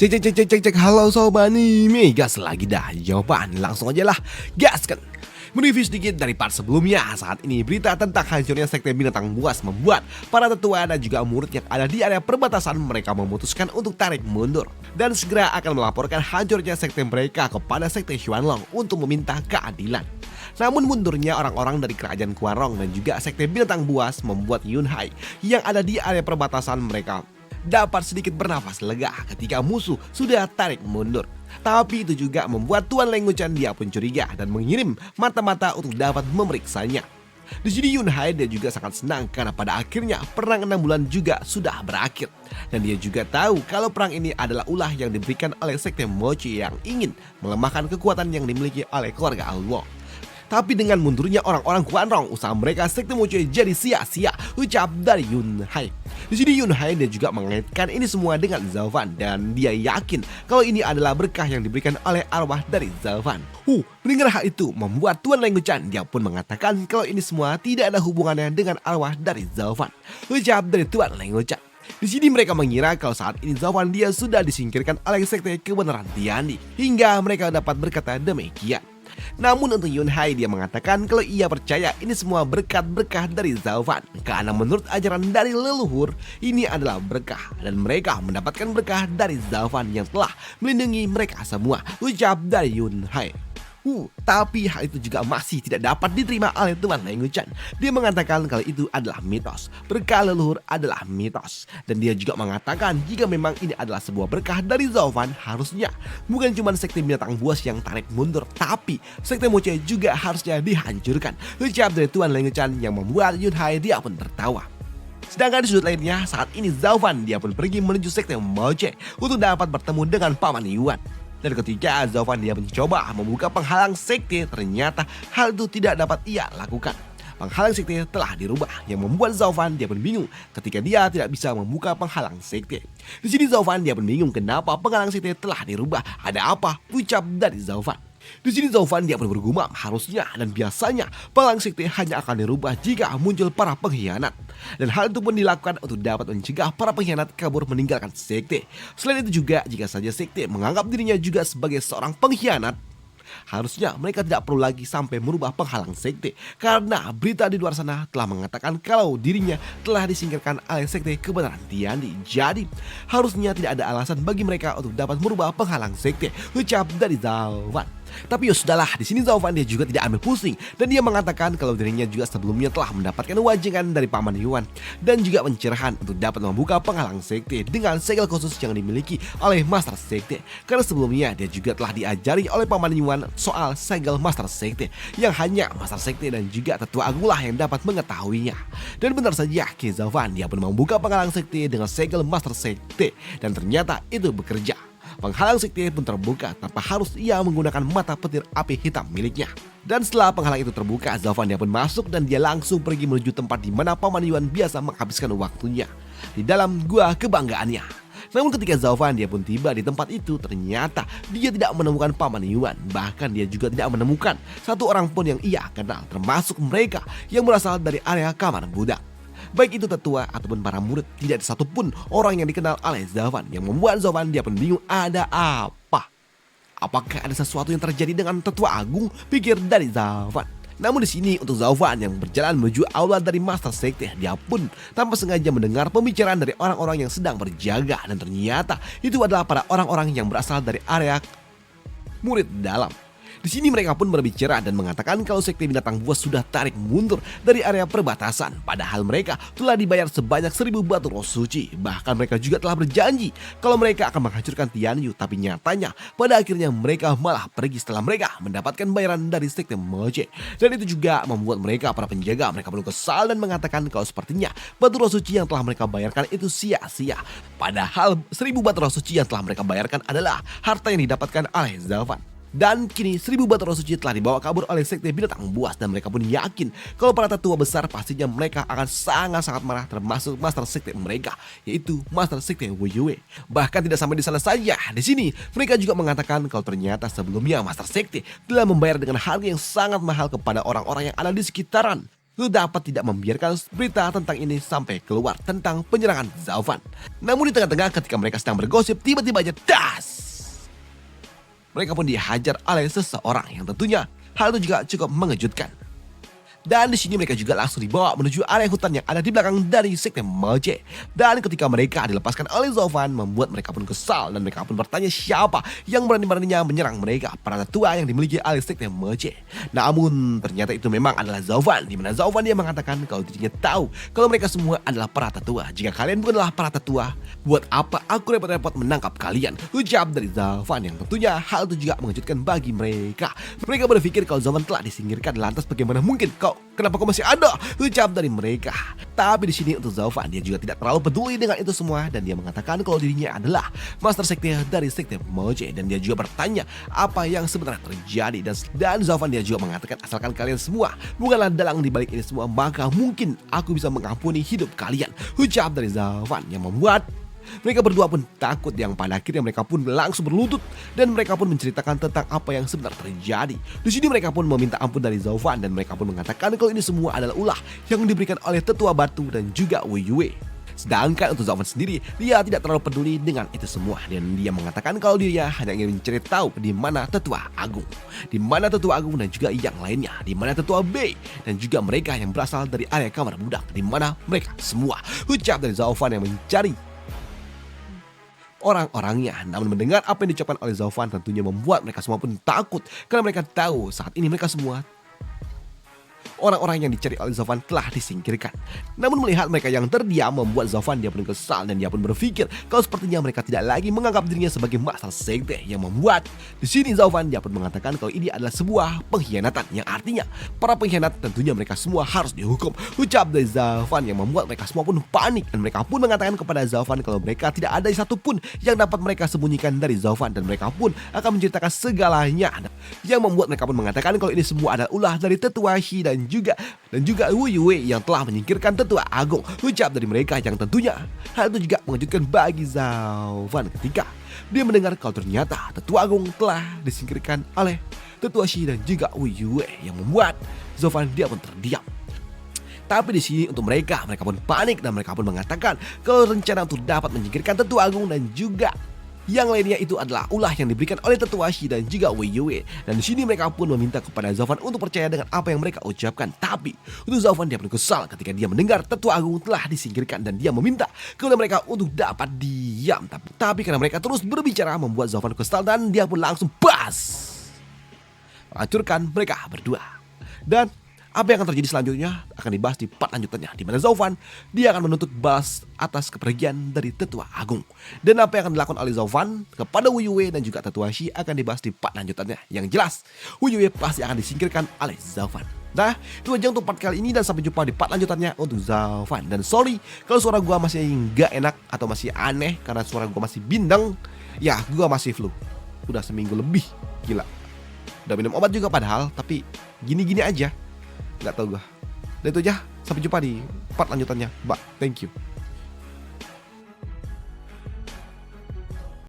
Cek cek cek cek cek cek, halo sobat anime, gas lagi dah jawaban, langsung aja lah, gaskan. Mereview sedikit dari part sebelumnya, saat ini berita tentang hancurnya sekte binatang buas membuat para tetua dan juga murid yang ada di area perbatasan mereka memutuskan untuk tarik mundur dan segera akan melaporkan hancurnya sekte mereka kepada sekte Xuanlong untuk meminta keadilan. Namun mundurnya orang-orang dari kerajaan Quarong dan juga sekte binatang buas membuat Yunhai yang ada di area perbatasan mereka dapat sedikit bernafas lega ketika musuh sudah tarik mundur. Tapi itu juga membuat Tuan Lenguchan dia pun curiga dan mengirim mata-mata untuk dapat memeriksanya. Di sini Yunhai dia juga sangat senang karena pada akhirnya perang 6 bulan juga sudah berakhir. Dan dia juga tahu kalau perang ini adalah ulah yang diberikan oleh sekte Mochi yang ingin melemahkan kekuatan yang dimiliki oleh keluarga Alwo. Tapi dengan mundurnya orang-orang Quarong, usaha mereka sekte Mochi jadi sia-sia, ucap dari Yunhai. Di sini Yunhai dia juga mengaitkan ini semua dengan Zaovan dan dia yakin kalau ini adalah berkah yang diberikan oleh arwah dari Zaovan. Mendengar hal itu membuat Tuan Lenguchan dia pun mengatakan kalau ini semua tidak ada hubungannya dengan arwah dari Zaovan, ucap dari Tuan Lenguchan. Di sini mereka mengira kalau saat ini Zaovan dia sudah disingkirkan oleh sekte kebenaran Tiandi hingga mereka dapat berkata demikian. Namun untuk Yunhai dia mengatakan kalau ia percaya ini semua berkat-berkah dari Zaovan karena menurut ajaran dari leluhur ini adalah berkah dan mereka mendapatkan berkah dari Zaovan yang telah melindungi mereka semua, ucap dari Yunhai. Tapi hal itu juga masih tidak dapat diterima oleh Tuan Lenguchan. Dia mengatakan kalau itu adalah mitos, berkah leluhur adalah mitos. Dan dia juga mengatakan jika memang ini adalah sebuah berkah dari Zaovan, harusnya bukan cuma sekte binatang buas yang tarik mundur, tapi sekte Mochi juga harusnya dihancurkan, ucap dari Tuan Lenguchan yang membuat Yunhai dia pun tertawa. Sedangkan di sudut lainnya, saat ini Zaovan dia pun pergi menuju sekte Mochi untuk dapat bertemu dengan Paman Yuan. Dan ketika Zaovan dia mencoba membuka penghalang sekte, ternyata hal itu tidak dapat ia lakukan. Penghalang sekte telah dirubah yang membuat Zaovan dia pun bingung ketika dia tidak bisa membuka penghalang sekte. Di sini Zaovan dia pun bingung kenapa penghalang sekte telah dirubah. Ada apa? Ucap dari Zaovan. Di sini Zaovan dia pun bergumam harusnya dan biasanya penghalang sekte hanya akan dirubah jika muncul para pengkhianat. Dan hal itu pun dilakukan untuk dapat mencegah para pengkhianat kabur meninggalkan sekte. Selain itu juga jika saja sekte menganggap dirinya juga sebagai seorang pengkhianat, harusnya mereka tidak perlu lagi sampai merubah penghalang sekte karena berita di luar sana telah mengatakan kalau dirinya telah disingkirkan oleh sekte kebenaran Tiandi. Jadi harusnya tidak ada alasan bagi mereka untuk dapat merubah penghalang sekte, ucap dari Zaovan. Tapi ya sudahlah, di sini Zaovan dia juga tidak ambil pusing dan dia mengatakan kalau dirinya juga sebelumnya telah mendapatkan wajangan dari Paman Yuan dan juga pencerahan untuk dapat membuka penghalang sekte dengan segel khusus yang dimiliki oleh Master Sekte. Karena sebelumnya dia juga telah diajari oleh Paman Yuan soal segel Master Sekte yang hanya Master Sekte dan juga Tetua Agung lah yang dapat mengetahuinya. Dan benar saja, Zaovan dia pun membuka penghalang sekte dengan segel Master Sekte dan ternyata itu bekerja. Penghalang sekte pun terbuka tanpa harus ia menggunakan mata petir api hitam miliknya. Dan setelah penghalang itu terbuka, Zaovan dia pun masuk dan dia langsung pergi menuju tempat di mana Paman Yuan biasa menghabiskan waktunya, di dalam gua kebanggaannya. Namun ketika Zaovan dia pun tiba di tempat itu, ternyata dia tidak menemukan Paman Yuan. Bahkan dia juga tidak menemukan satu orang pun yang ia kenal, termasuk mereka yang berasal dari area kamar budak. Baik itu tetua ataupun para murid, tidak ada satupun orang yang dikenal oleh Zaovan yang membuat Zaovan dia pun bingung ada apa. Apakah ada sesuatu yang terjadi dengan Tetua Agung, pikir dari Zaovan. Namun di sini untuk Zaovan yang berjalan menuju aula dari Master Sekte, dia pun tanpa sengaja mendengar pembicaraan dari orang-orang yang sedang berjaga dan ternyata itu adalah para orang-orang yang berasal dari area murid dalam. Di sini mereka pun berbicara dan mengatakan kalau sekte binatang buas sudah tarik mundur dari area perbatasan. Padahal mereka telah dibayar sebanyak 1000 batu roh suci. Bahkan mereka juga telah berjanji kalau mereka akan menghancurkan Tianyu. Tapi nyatanya pada akhirnya mereka malah pergi setelah mereka mendapatkan bayaran dari sekte Mochi. Dan itu juga membuat mereka para penjaga mereka pun kesal dan mengatakan kalau sepertinya batu roh suci yang telah mereka bayarkan itu sia-sia. Padahal 1000 batu roh suci yang telah mereka bayarkan adalah harta yang didapatkan oleh Zaovan. Dan kini 1000 batu roh suci telah dibawa kabur oleh sekte binatang buas dan mereka pun yakin kalau para tetua besar pastinya mereka akan sangat-sangat marah, termasuk Master Sekte mereka, yaitu Master Sekte Weiyue. Bahkan tidak sampai di sana saja, di sini mereka juga mengatakan kalau ternyata sebelumnya Master Sekte telah membayar dengan harga yang sangat mahal kepada orang-orang yang ada di sekitaran lu dapat tidak membiarkan berita tentang ini sampai keluar tentang penyerangan Zaufan. Namun di tengah-tengah ketika mereka sedang bergosip, tiba-tiba aja das! Mereka pun dihajar oleh seseorang yang tentunya hal itu juga cukup mengejutkan. Dan di sini mereka juga langsung dibawa menuju area hutan yang ada di belakang dari sekte Moje. Dan ketika mereka dilepaskan oleh Zaufan, membuat mereka pun kesal dan mereka pun bertanya siapa yang berani-beraninya menyerang mereka, para tetua yang dimiliki oleh sekte Moje. Namun ternyata itu memang adalah Zaufan, di mana Zaufan dia mengatakan kalau dirinya tahu kalau mereka semua adalah para tetua. Jika kalian bukanlah para tetua, buat apa aku repot-repot menangkap kalian? Ucap dari Zaufan yang tentunya hal itu juga mengejutkan bagi mereka. Mereka berpikir kalau Zaufan telah disingkirkan, lantas bagaimana mungkin kenapa kau masih ada? Ucap dari mereka. Tapi di sini untuk Zaufan dia juga tidak terlalu peduli dengan itu semua dan dia mengatakan kalau dirinya adalah master sekte dari sekte Moje dan dia juga bertanya apa yang sebenarnya terjadi dan Zaufan dia juga mengatakan asalkan kalian semua bukanlah dalang di balik ini semua maka mungkin aku bisa mengampuni hidup kalian. Ucap dari Zaufan yang membuat mereka berdua pun takut yang pada akhirnya mereka pun langsung berlutut dan mereka pun menceritakan tentang apa yang sebenarnya terjadi. Di sini mereka pun meminta ampun dari Zaufan dan mereka pun mengatakan kalau ini semua adalah ulah yang diberikan oleh tetua batu dan juga Wei Yue. Sedangkan untuk Zaufan sendiri, dia tidak terlalu peduli dengan itu semua dan dia mengatakan kalau dia hanya ingin mencari tahu di mana tetua agung, di mana tetua agung dan juga yang lainnya, di mana tetua B dan juga mereka yang berasal dari area kamar budak, di mana mereka semua. Ucap dari Zaufan yang mencari orang-orangnya. Namun mendengar apa yang diucapkan oleh Zaufan tentunya membuat mereka semua pun takut karena mereka tahu saat ini mereka semua orang-orang yang dicari oleh Zaufan telah disingkirkan. Namun melihat mereka yang terdiam membuat Zaufan dia pun kesal dan dia pun berpikir kalau sepertinya mereka tidak lagi menganggap dirinya sebagai master sekte yang membuat di sini Zaufan dia pun mengatakan kalau ini adalah sebuah pengkhianatan yang artinya para pengkhianat tentunya mereka semua harus dihukum. Ucap dari Zaufan yang membuat mereka semua pun panik dan mereka pun mengatakan kepada Zaufan kalau mereka tidak ada satupun yang dapat mereka sembunyikan dari Zaufan dan mereka pun akan menceritakan segalanya yang membuat mereka pun mengatakan kalau ini semua adalah ulah dari tetua Shi dan juga Wei Yue yang telah menyingkirkan tetua agung. Ucap dari mereka yang tentunya hal itu juga mengejutkan bagi Zaufan ketika dia mendengar kalau ternyata tetua agung telah disingkirkan oleh tetua Shi dan juga Wei Yue yang membuat Zaufan dia pun terdiam. Tapi di sini untuk mereka pun panik dan mereka pun mengatakan kalau rencana untuk dapat menyingkirkan tetua agung dan juga yang lainnya itu adalah ulah yang diberikan oleh tetua Shi dan juga Wei Yue. Dan di sini mereka pun meminta kepada Zaufan untuk percaya dengan apa yang mereka ucapkan. Tapi untuk Zaufan dia pun kesal ketika dia mendengar tetua agung telah disingkirkan dan dia meminta kepada mereka untuk dapat diam. Tapi karena mereka terus berbicara membuat Zaufan kesal dan dia pun langsung menghancurkan mereka berdua. Dan apa yang akan terjadi selanjutnya akan dibahas di part lanjutannya, di mana Zaufan dia akan menuntut balas atas kepergian dari tetua agung. Dan apa yang akan dilakukan oleh Zaufan kepada Wei Yue dan juga tetua Shi akan dibahas di part lanjutannya. Yang jelas Wei Yue pasti akan disingkirkan oleh Zaufan. Nah, itu aja untuk part kali ini dan sampai jumpa di part lanjutannya untuk Zaufan. Dan sorry kalau suara gua masih nggak enak atau masih aneh karena suara gua masih bindeng. Ya, gua masih flu. Udah seminggu lebih, gila. Udah minum obat juga padahal, tapi gini-gini aja. Nggak tahu gue. Dan itu aja. Sampai jumpa di part lanjutannya. Bye. Thank you.